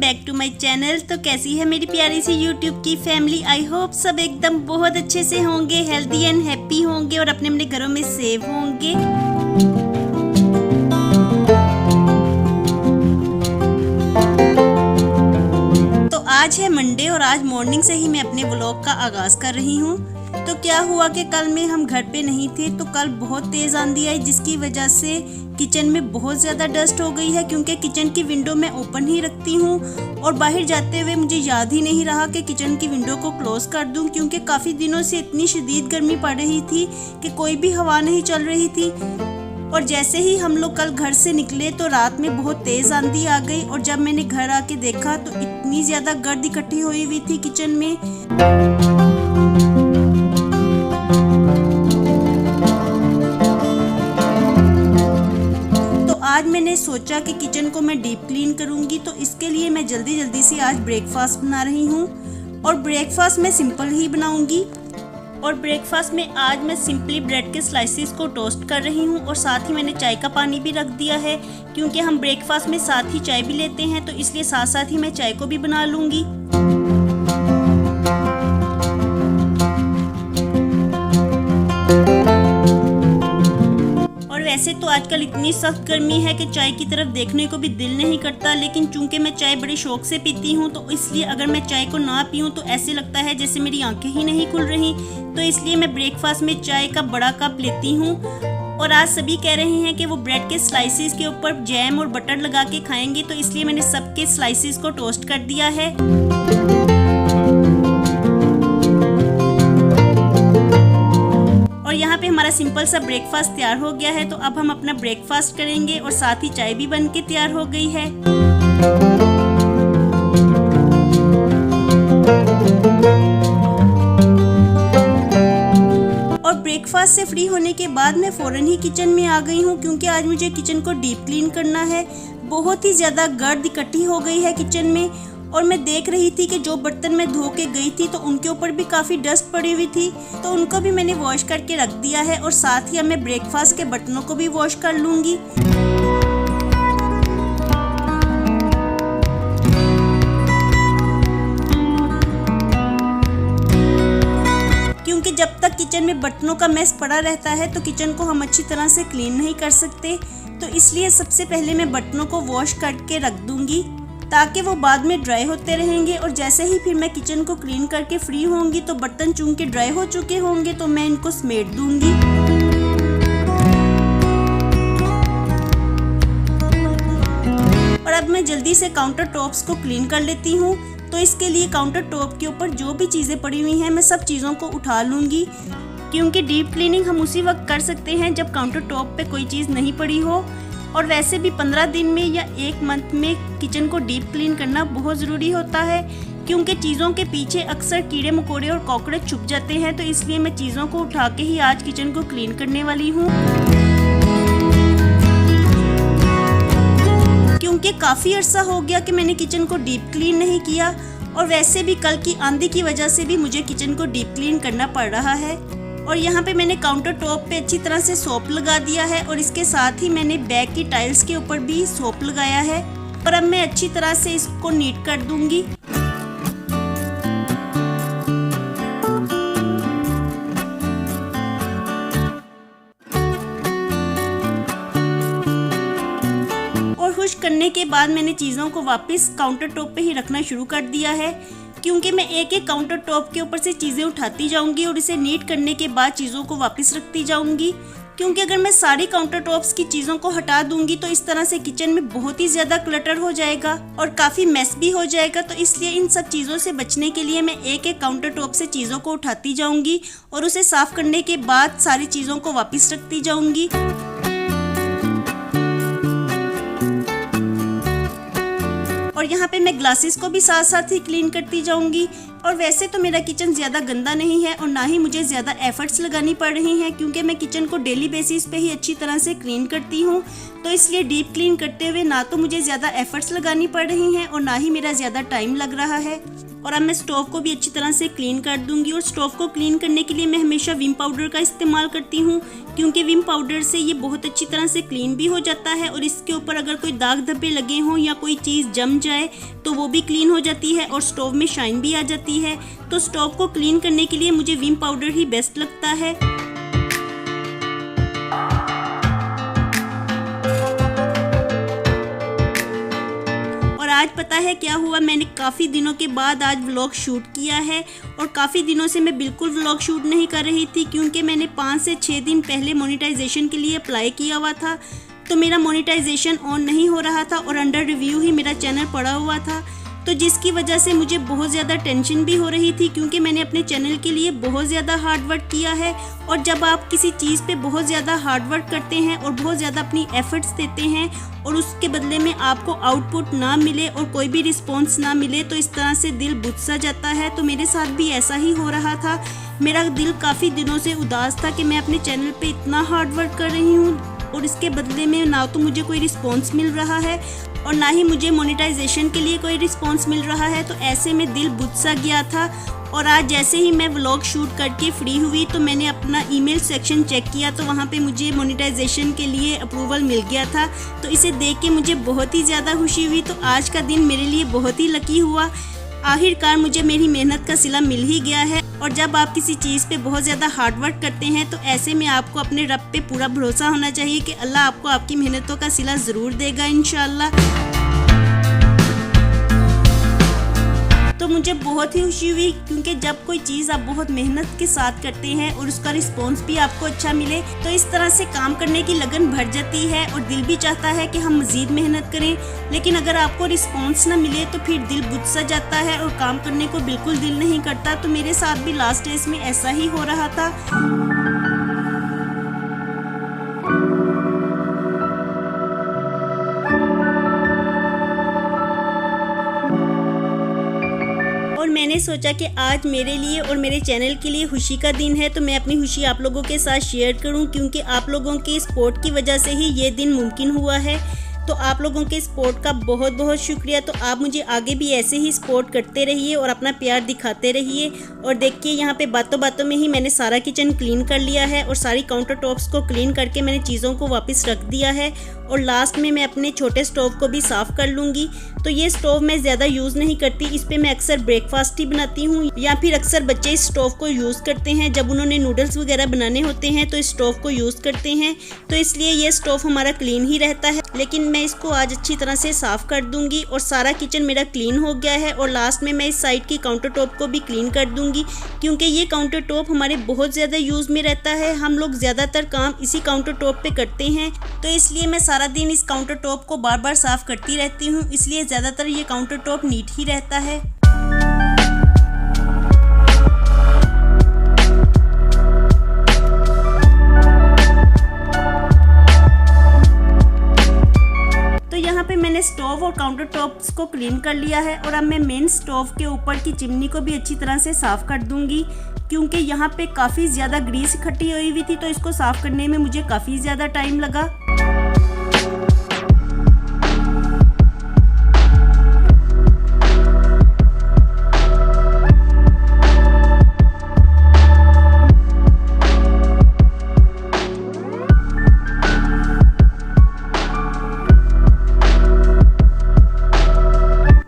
Back to my channel. तो कैसी है मेरी प्यारी सी यूट्यूब की फैमिली। आई होप सब एकदम बहुत अच्छे से होंगे, हेल्दी एंड हैप्पी होंगे और अपने अपने घरों में सेफ होंगे। तो आज है मंडे और आज मॉर्निंग से ही मैं अपने व्लॉग का आगाज कर रही हूँ। तो क्या हुआ कि कल में हम घर पे नहीं थे, तो कल बहुत तेज आंधी आई जिसकी वजह से किचन में बहुत ज़्यादा डस्ट हो गई है, क्योंकि किचन की विंडो मैं ओपन ही रखती हूँ और बाहर जाते हुए मुझे याद ही नहीं रहा कि किचन की विंडो को क्लोज कर दूँ, क्योंकि काफ़ी दिनों से इतनी शदीद गर्मी पड़ रही थी कि कोई भी हवा नहीं चल रही थी। और जैसे ही हम लोग कल घर से निकले तो रात में बहुत तेज़ आंधी आ गई और जब मैंने घर आके देखा तो इतनी ज़्यादा गर्द इकट्ठी हुई थी किचन में। आज मैंने सोचा कि किचन को मैं डीप क्लीन करूंगी, तो इसके लिए मैं जल्दी से आज ब्रेकफास्ट बना रही हूं और ब्रेकफास्ट मैं सिंपल ही बनाऊंगी। और ब्रेकफास्ट में आज मैं सिंपली ब्रेड के स्लाइसेस को टोस्ट कर रही हूं और साथ ही मैंने चाय का पानी भी रख दिया है, क्योंकि हम ब्रेकफास्ट में साथ ही चाय भी लेते हैं, तो इसलिए साथ ही मैं चाय को भी बना लूँगी। वैसे तो आजकल इतनी सख्त गर्मी है कि चाय की तरफ देखने को भी दिल नहीं करता, लेकिन चूंकि मैं चाय बड़े शौक से पीती हूँ तो इसलिए अगर मैं चाय को ना पीऊँ तो ऐसे लगता है जैसे मेरी आंखें ही नहीं खुल रही। तो इसलिए मैं ब्रेकफास्ट में चाय का बड़ा कप लेती हूँ। और आज सभी कह रहे हैं कि वो ब्रेड के स्लाइसेस के ऊपर जैम और बटर लगा के खाएंगे, तो इसलिए मैंने सबके स्लाइसेस को टोस्ट कर दिया है। और यहाँ पे हमारा सिंपल सा ब्रेकफास्ट तैयार हो गया है, तो अब हम अपना ब्रेकफास्ट करेंगे और साथ ही चाय भी बन के तैयार हो गई है। और ब्रेकफास्ट से फ्री होने के बाद मैं फौरन ही किचन में आ गई हूँ, क्योंकि आज मुझे किचन को डीप क्लीन करना है। बहुत ही ज़्यादा गर्द इकट्ठी हो गई है किचन में और मैं देख रही थी कि जो बर्तन मैं धो के गई थी तो उनके ऊपर भी काफ़ी डस्ट पड़ी हुई थी, तो उनको भी मैंने वॉश करके रख दिया है और साथ ही अब मैं ब्रेकफास्ट के बर्तनों को भी वॉश कर लूँगी। क्योंकि जब तक किचन में बर्तनों का मैस पड़ा रहता है तो किचन को हम अच्छी तरह से क्लीन नहीं कर सकते, तो इसलिए सबसे पहले मैं बर्तनों को वॉश करके रख दूँगी ताकि वो बाद में ड्राई होते रहेंगे। और जैसे ही फिर मैं किचन को क्लीन करके फ्री होंगी तो बर्तन चूंकि ड्राई हो चुके होंगे तो मैं इनको समेट दूंगी। और अब मैं जल्दी से काउंटर टॉप्स को क्लीन कर लेती हूँ। तो इसके लिए काउंटर टॉप के ऊपर जो भी चीज़ें पड़ी हुई हैं मैं सब चीज़ों को उठा लूँगी, क्योंकि डीप क्लीनिंग हम उसी वक्त कर सकते हैं जब काउंटर टॉप पे कोई चीज़ नहीं पड़ी हो। और वैसे भी 15 दिन में या 1 मंथ में किचन को डीप क्लीन करना बहुत ज़रूरी होता है, क्योंकि चीज़ों के पीछे अक्सर कीड़े मकोड़े और कॉकरोच छुप जाते हैं। तो इसलिए मैं चीज़ों को उठा के ही आज किचन को क्लीन करने वाली हूँ, क्योंकि काफ़ी अर्सा हो गया कि मैंने किचन को डीप क्लीन नहीं किया। और वैसे भी कल की आंधी की वजह से भी मुझे किचन को डीप क्लीन करना पड़ रहा है। और यहाँ पे मैंने काउंटर टॉप पे अच्छी तरह से सोप लगा दिया है और इसके साथ ही मैंने बैक की टाइल्स के ऊपर भी सोप लगाया है। और अब मैं अच्छी तरह से इसको नीट कर दूंगी। और खुश्क करने के बाद मैंने चीज़ों को वापस काउंटर टॉप पे ही रखना शुरू कर दिया है, क्योंकि मैं एक एक काउंटर टॉप के ऊपर से चीज़ें उठाती जाऊंगी और इसे नीट करने के बाद चीज़ों को वापस रखती जाऊंगी। क्योंकि अगर मैं सारी काउंटर टॉप्स की चीज़ों को हटा दूंगी तो इस तरह से किचन में बहुत ही ज़्यादा क्लटर हो जाएगा और काफ़ी मैस भी हो जाएगा। तो इसलिए इन सब चीज़ों से बचने के लिए मैं एक एक काउंटर टॉप से चीज़ों को उठाती जाऊंगी और उसे साफ़ करने के बाद सारी चीज़ों को वापस रखती जाऊंगी। और यहाँ पे मैं ग्लासेस को भी साथ ही क्लीन करती जाऊंगी। और वैसे तो मेरा किचन ज़्यादा गंदा नहीं है और ना ही मुझे ज़्यादा एफर्ट्स लगानी पड़ रही हैं, क्योंकि मैं किचन को डेली बेसिस पे ही अच्छी तरह से क्लीन करती हूँ। तो इसलिए डीप क्लीन करते हुए ना तो मुझे ज़्यादा एफर्ट्स लगानी पड़ रही हैं और ना ही मेरा ज़्यादा टाइम लग रहा है। और अब मैं स्टोव को भी अच्छी तरह से क्लीन कर दूंगी। और स्टोव को क्लीन करने के लिए मैं हमेशा विम पाउडर का इस्तेमाल करती हूँ, क्योंकि विम पाउडर से ये बहुत अच्छी तरह से क्लीन भी हो जाता है और इसके ऊपर अगर कोई दाग धब्बे लगे हों या कोई चीज़ जम जाए तो वो भी क्लीन हो जाती है और स्टोव में शाइन भी आ जाती है। तो स्टोव को क्लीन करने के लिए मुझे विम पाउडर ही बेस्ट लगता है। आज पता है क्या हुआ, मैंने काफ़ी दिनों के बाद आज व्लॉग शूट किया है और काफ़ी दिनों से मैं बिल्कुल व्लॉग शूट नहीं कर रही थी, क्योंकि मैंने 5 से 6 दिन पहले मोनेटाइजेशन के लिए अप्लाई किया हुआ था। तो मेरा मोनेटाइजेशन ऑन नहीं हो रहा था और अंडर रिव्यू ही मेरा चैनल पड़ा हुआ था, तो जिसकी वजह से मुझे बहुत ज़्यादा टेंशन भी हो रही थी, क्योंकि मैंने अपने चैनल के लिए बहुत ज़्यादा हार्ड वर्क किया है। और जब आप किसी चीज़ पे बहुत ज़्यादा हार्ड वर्क करते हैं और बहुत ज़्यादा अपनी एफर्ट्स देते हैं और उसके बदले में आपको आउटपुट ना मिले और कोई भी रिस्पॉन्स ना मिले, तो इस तरह से दिल बुझ सा जाता है। तो मेरे साथ भी ऐसा ही हो रहा था। मेरा दिल काफ़ी दिनों से उदास था कि मैं अपने चैनल पे इतना हार्ड वर्क कर रही हूँ और इसके बदले में ना तो मुझे कोई रिस्पॉन्स मिल रहा है और ना ही मुझे मोनेटाइजेशन के लिए कोई रिस्पॉन्स मिल रहा है। तो ऐसे में दिल बुझ सा गया था। और आज जैसे ही मैं व्लॉग शूट करके फ्री हुई तो मैंने अपना ईमेल सेक्शन चेक किया, तो वहाँ पे मुझे मोनेटाइजेशन के लिए अप्रूवल मिल गया था। तो इसे देख के मुझे बहुत ही ज़्यादा खुशी हुई। तो आज का दिन मेरे लिए बहुत ही लकी हुआ। आखिरकार मुझे मेरी मेहनत का सिला मिल ही गया है। और जब आप किसी चीज़ पे बहुत ज़्यादा हार्ड वर्क करते हैं तो ऐसे में आपको अपने रब पे पूरा भरोसा होना चाहिए कि अल्लाह आपको आपकी मेहनतों का सिला ज़रूर देगा इंशाल्लाह। तो मुझे बहुत ही खुशी हुई, क्योंकि जब कोई चीज़ आप बहुत मेहनत के साथ करते हैं और उसका रिस्पॉन्स भी आपको अच्छा मिले तो इस तरह से काम करने की लगन भर जाती है और दिल भी चाहता है कि हम मज़ीद मेहनत करें। लेकिन अगर आपको रिस्पॉन्स ना मिले तो फिर दिल बुझ सा जाता है और काम करने को बिल्कुल दिल नहीं करता। तो मेरे साथ भी लास्ट डेज में ऐसा ही हो रहा था। मैंने सोचा कि आज मेरे लिए और मेरे चैनल के लिए खुशी का दिन है, तो मैं अपनी खुशी आप लोगों के साथ शेयर करूं, क्योंकि आप लोगों के सपोर्ट की वजह से ही ये दिन मुमकिन हुआ है। तो आप लोगों के सपोर्ट का बहुत बहुत शुक्रिया। तो आप मुझे आगे भी ऐसे ही सपोर्ट करते रहिए और अपना प्यार दिखाते रहिए। और देखिए यहाँ पे बातों बातों में ही मैंने सारा किचन क्लीन कर लिया है और सारी काउंटर टॉप्स को क्लीन करके मैंने चीज़ों को वापस रख दिया है। और लास्ट में मैं अपने छोटे स्टोव को भी साफ़ कर लूँगी। तो ये स्टोव मैं ज़्यादा यूज़ नहीं करती, इस पर मैं अक्सर ब्रेकफास्ट ही बनाती हूँ, या फिर अक्सर बच्चे इस स्टोव को यूज़ करते हैं जब उन्होंने नूडल्स वगैरह बनाने होते हैं तो इस स्टोव को यूज़ करते हैं। तो इसलिए ये स्टोव हमारा क्लीन ही रहता है। लेकिन मैं इसको आज अच्छी तरह से साफ़ कर दूंगी और सारा किचन मेरा क्लीन हो गया है। और लास्ट में मैं इस साइड की काउंटर टॉप को भी क्लीन कर दूंगी, क्योंकि ये काउंटर टॉप हमारे बहुत ज़्यादा यूज़ में रहता है। हम लोग ज़्यादातर काम इसी काउंटर टॉप पे करते हैं, तो इसलिए मैं सारा दिन इस काउंटर टॉप को बार बार साफ़ करती रहती हूँ। इसलिए ज़्यादातर ये काउंटर टॉप नीट ही रहता है। मैंने स्टोव और काउंटर टॉप्स को क्लीन कर लिया है और अब मैं मेन स्टोव के ऊपर की चिमनी को भी अच्छी तरह से साफ़ कर दूंगी, क्योंकि यहाँ पे काफ़ी ज़्यादा ग्रीस इकट्ठी हुई थी, तो इसको साफ़ करने में मुझे काफ़ी ज़्यादा टाइम लगा।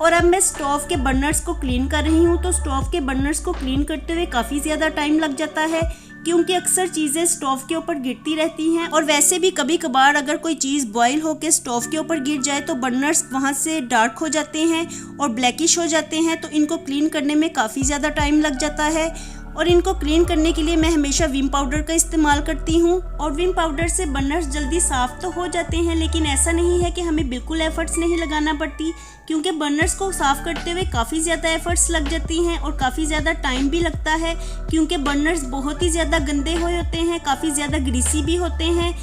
और अब मैं स्टोव के बर्नर्स को क्लीन कर रही हूँ। तो स्टोव के बर्नर्स को क्लीन करते हुए काफ़ी ज़्यादा टाइम लग जाता है, क्योंकि अक्सर चीज़ें स्टोव के ऊपर गिरती रहती हैं। और वैसे भी कभी कभार अगर कोई चीज़ बॉईल होकर स्टोव के ऊपर गिर जाए तो बर्नर्स वहाँ से डार्क हो जाते हैं और ब्लैकिश हो जाते हैं। तो इनको क्लीन करने में काफ़ी ज़्यादा टाइम लग जाता है। और इनको क्लीन करने के लिए मैं हमेशा विम पाउडर का इस्तेमाल करती हूँ। और विम पाउडर से बर्नर्स जल्दी साफ़ तो हो जाते हैं, लेकिन ऐसा नहीं है कि हमें बिल्कुल एफर्ट्स नहीं लगाना पड़ती, क्योंकि बर्नर्स को साफ़ करते हुए काफ़ी ज़्यादा एफर्ट्स लग जाती हैं और काफ़ी ज़्यादा टाइम भी लगता है, क्योंकि बर्नर्स बहुत ही ज़्यादा गंदे हुए होते हैं, काफ़ी ज़्यादा ग्रीसी भी होते हैं।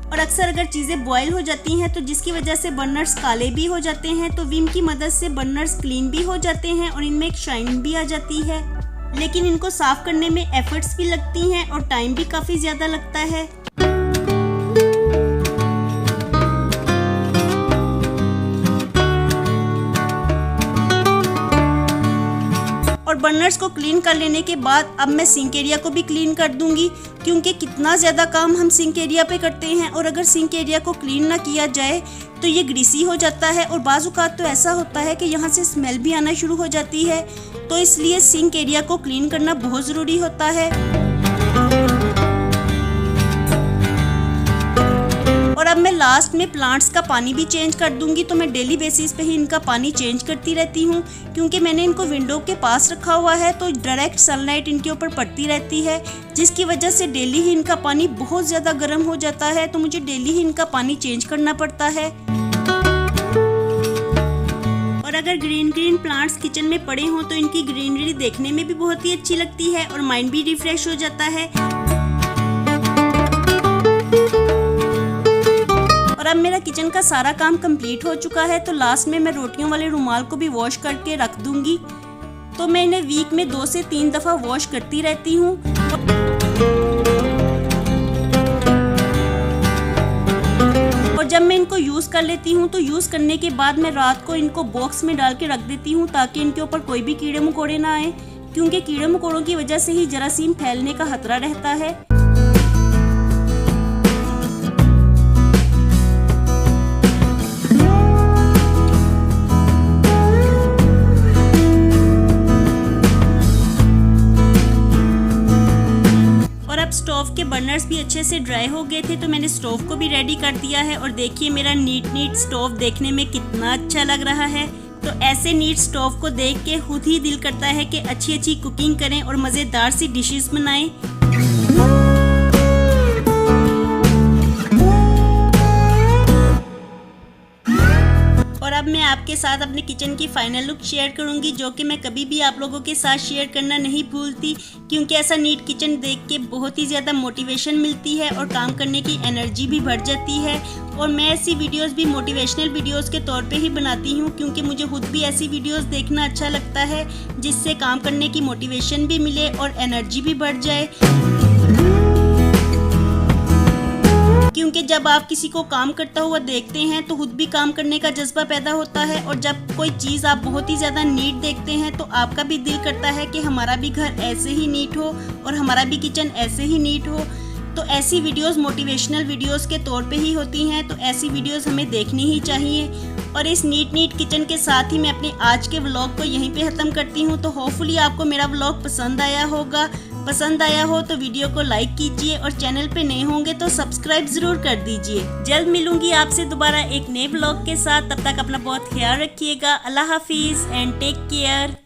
और अक्सर अगर चीज़ें बॉयल हो जाती हैं तो जिसकी वजह से बर्नर्स काले भी हो जाते हैं। तो विम की मदद से बर्नर्स क्लीन भी हो जाते हैं और इनमें एक शाइन भी आ जाती है, लेकिन इनको साफ़ करने में एफर्ट्स भी लगती हैं और टाइम भी काफ़ी ज़्यादा लगता है। बर्नर्स को क्लीन कर लेने के बाद अब मैं सिंक एरिया को भी क्लीन कर दूंगी, क्योंकि कितना ज़्यादा काम हम सिंक एरिया पे करते हैं और अगर सिंक एरिया को क्लीन ना किया जाए तो ये ग्रीसी हो जाता है और बाज़ औक़ात तो ऐसा होता है कि यहाँ से स्मेल भी आना शुरू हो जाती है। तो इसलिए सिंक एरिया को क्लीन करना बहुत ज़रूरी होता है। और अब मैं लास्ट में प्लांट्स का पानी भी चेंज कर दूंगी। तो मैं डेली बेसिस पे ही इनका पानी चेंज करती रहती हूँ, क्योंकि मैंने इनको विंडो के पास रखा हुआ है तो डायरेक्ट सनलाइट इनके ऊपर पड़ती रहती है, जिसकी वजह से डेली ही इनका पानी बहुत ज़्यादा गर्म हो जाता है। तो मुझे डेली ही इनका पानी चेंज करना पड़ता है। और अगर ग्रीन प्लांट्स किचन में पड़े हों तो इनकी ग्रीनरी देखने में भी बहुत ही अच्छी लगती है और माइंड भी रिफ्रेश हो जाता है। और अब मेरा किचन का सारा काम कंप्लीट हो चुका है, तो लास्ट में मैं रोटियों वाले रुमाल को भी वॉश करके रख दूंगी। तो मैं इन्हें वीक में 2 से 3 दफ़ा वॉश करती रहती हूँ। और जब मैं इनको यूज़ कर लेती हूँ तो यूज़ करने के बाद मैं रात को इनको बॉक्स में डाल के रख देती हूँ, ताकि इनके ऊपर कोई भी कीड़े मकोड़े ना आए, क्योंकि कीड़े मकोड़ों की वजह से ही जरासीम फैलने का खतरा रहता है। स्टोव के बर्नर्स भी अच्छे से ड्राई हो गए थे, तो मैंने स्टोव को भी रेडी कर दिया है। और देखिए मेरा नीट स्टोव देखने में कितना अच्छा लग रहा है। तो ऐसे नीट स्टोव को देख के खुद ही दिल करता है कि अच्छी कुकिंग करें और मज़ेदार सी डिशेस बनाएं। और अब मैं आपके साथ अपने किचन की फाइनल लुक शेयर करूंगी, जो कि मैं कभी भी आप लोगों के साथ शेयर करना नहीं भूलती, क्योंकि ऐसा नीट किचन देख के बहुत ही ज़्यादा मोटिवेशन मिलती है और काम करने की एनर्जी भी बढ़ जाती है। और मैं ऐसी वीडियोस भी मोटिवेशनल वीडियोस के तौर पे ही बनाती हूँ, क्योंकि मुझे खुद भी ऐसी वीडियोस देखना अच्छा लगता है, जिससे काम करने की मोटिवेशन भी मिले और एनर्जी भी बढ़ जाए। क्योंकि जब आप किसी को काम करता हुआ देखते हैं तो खुद भी काम करने का जज्बा पैदा होता है, और जब कोई चीज़ आप बहुत ही ज़्यादा नीट देखते हैं तो आपका भी दिल करता है कि हमारा भी घर ऐसे ही नीट हो और हमारा भी किचन ऐसे ही नीट हो। तो ऐसी वीडियोस मोटिवेशनल वीडियोस के तौर पे ही होती हैं, तो ऐसी वीडियोस हमें देखनी ही चाहिए। और इस नीट किचन के साथ ही मैं अपने आज के व्लॉग को यहीं पे ख़त्म करती हूँ। तो होपफुली आपको मेरा व्लॉग पसंद आया होगा। पसंद आया हो तो वीडियो को लाइक कीजिए और चैनल पे नए होंगे तो सब्सक्राइब ज़रूर कर दीजिए। जल्द मिलूंगी आपसे दोबारा एक नए व्लॉग के साथ। तब तक अपना बहुत ख्याल रखिएगा। अल्लाह हाफिज़ एंड टेक केयर।